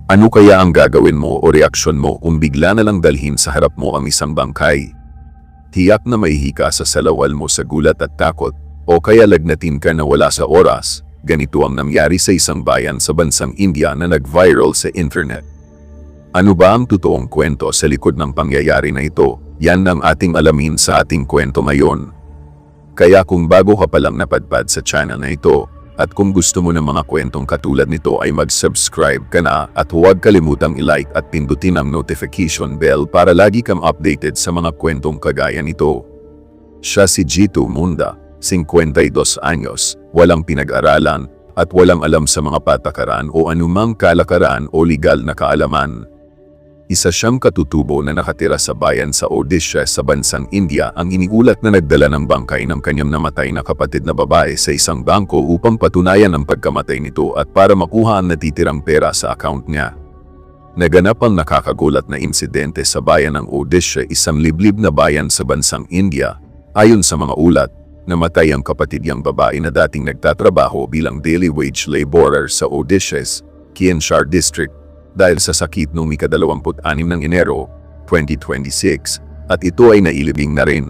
Ano kaya ang gagawin mo o reaksyon mo kung bigla na lang dalhin sa harap mo ang isang bangkay? Tiyak na mahihika sa salawal mo sa gulat at takot, o kaya lagnatin ka na wala sa oras. Ganito ang nangyari sa isang bayan sa bansang India na nag-viral sa internet. Ano ba ang totoong kwento sa likod ng pangyayari na ito? Yan ang ating alamin sa ating kwento ngayon. Kaya kung bago ka palang napadpad sa channel na ito, at kung gusto mo ng mga kwentong katulad nito ay mag-subscribe ka na at huwag kalimutang i-like at pindutin ang notification bell para lagi kang updated sa mga kwentong kagaya nito. Siya si Jitu Munda, 52 anyos, walang pinag-aralan at walang alam sa mga patakaran o anumang kalakaran o legal na kaalaman. Isa siyang katutubo na nakatira sa bayan sa Odisha sa bansang India ang iniulat na nagdala ng bangkay ng kanyang namatay na kapatid na babae sa isang bangko upang patunayan ang pagkamatay nito at para makuha ang natitirang pera sa account niya. Naganap ang nakakagulat na insidente sa bayan ng Odisha, isang liblib na bayan sa bansang India. Ayon sa mga ulat, namatay ang kapatid niyang babae na dating nagtatrabaho bilang daily wage laborer sa Odisha's Kianshar District dahil sa sakit noong ika-26 ng Enero, 2026, at ito ay nailibing na rin.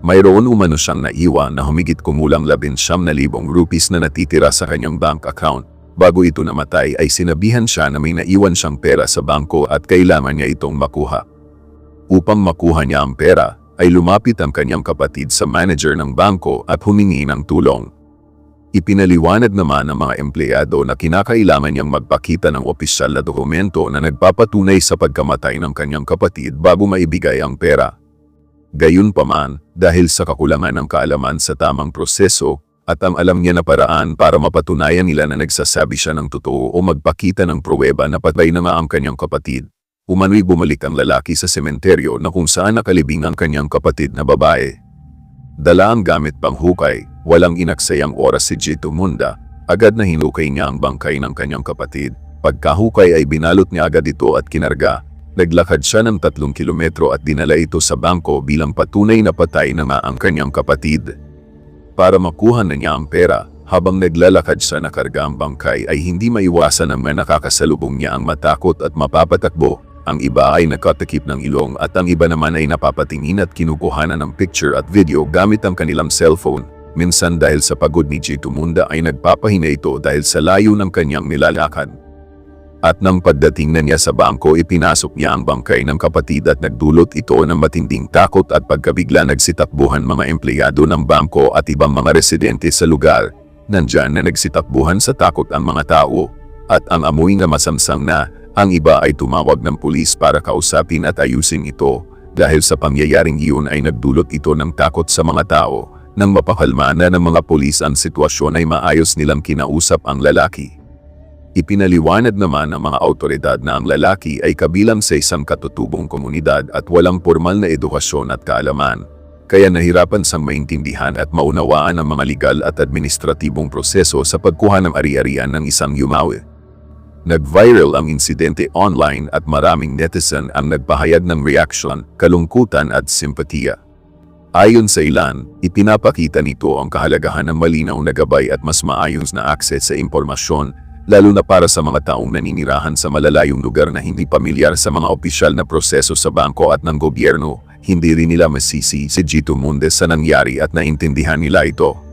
Mayroon umano siyang naiwan na humigit kumulang 19,000 rupees na natitira sa kanyang bank account. Bago ito namatay ay sinabihan siya na may naiwan siyang pera sa bangko at kailangan niya itong makuha. Upang makuha niya ang pera, ay lumapit ang kanyang kapatid sa manager ng bangko at humingi ng tulong. Ipinaliwanag naman ng mga empleyado na kinakailangan niyang magpakita ng opisyal na dokumento na nagpapatunay sa pagkamatay ng kanyang kapatid bago maibigay ang pera. Gayunpaman, dahil sa kakulangan ng kaalaman sa tamang proseso at ang alam niya na paraan para mapatunayan nila na nagsasabi siya ng totoo o magpakita ng pruweba na patay na nga ang kanyang kapatid, umano'y bumalik ang lalaki sa sementeryo na kung saan nakalibing ang kanyang kapatid na babae. Dala ang gamit pang hukay, walang inaksayang oras si Jitu Munda, agad na hinukay niya ang bangkay ng kanyang kapatid. Pagkahukay ay binalot niya agad ito at kinarga. Naglakad siya ng 3 kilometro at dinala ito sa bangko bilang patunay na patay na nga ang kanyang kapatid. Para makuha na niya ang pera, habang naglalakad siya na karga ang bangkay ay hindi maiwasan ang mga nakakasalubong niya ang matakot at mapapatakbo. Ang iba ay nakatakip ng ilong at ang iba naman ay napapatingin at kinukuhanan ng picture at video gamit ang kanilang cellphone. Minsan dahil sa pagod ni Jitu Munda ay nagpapahinga ito dahil sa layo ng kanyang nilalakad. At nang pagdating na niya sa bangko, ipinasok niya ang bangkay ng kapatid at nagdulot ito ng matinding takot at pagkabigla nagsitakbuhan mga empleyado ng bangko at ibang mga residente sa lugar. Nandyan na nagsitakbuhan sa takot ang mga tao at ang amoy na masamsang na. Ang iba ay tumawag ng pulis para kausapin at ayusin ito. Dahil sa pangyayaring iyon ay nagdulot ito ng takot sa mga tao. Nang mapakalma na ng mga pulis ang sitwasyon ay maayos nilang kinausap ang lalaki. Ipinaliwanag naman ng mga awtoridad na ang lalaki ay kabilang sa isang katutubong komunidad at walang formal na edukasyon at kaalaman. Kaya nahirapan sang maintindihan at maunawaan ang mga legal at administratibong proseso sa pagkuha ng ari-arian ng isang yumawi. Nag-viral ang insidente online at maraming netizen ang nagpahayag ng reaksyon, kalungkutan at simpatiya. Ayon sa ilan, ipinapakita nito ang kahalagahan ng malinaw na gabay at mas maayos na akses sa impormasyon, lalo na para sa mga taong naninirahan sa malalayong lugar na hindi pamilyar sa mga opisyal na proseso sa bangko at ng gobyerno. Hindi rin nila masisi si Jitu Munda sa nangyari at naintindihan nila ito.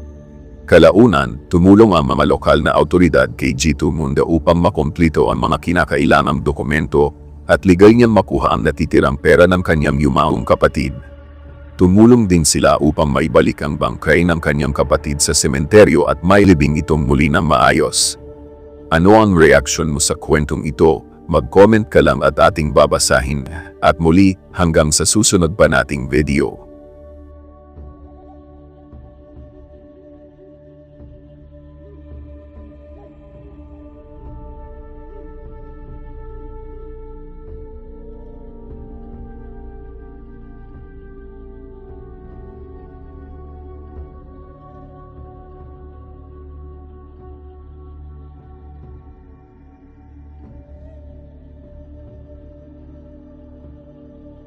Kalaunan, tumulong ang mga lokal na awtoridad kay Jitu Munda upang makomplito ang mga kinakailangang dokumento at legal niyang makuha ang natitirang pera ng kanyang yumaong kapatid. Tumulong din sila upang maibalik ang bangkay ng kanyang kapatid sa sementeryo at mailibing itong muli ng maayos. Ano ang reaksyon mo sa kwentong ito? Mag-comment ka lang at ating babasahin. At muli, hanggang sa susunod pa nating video.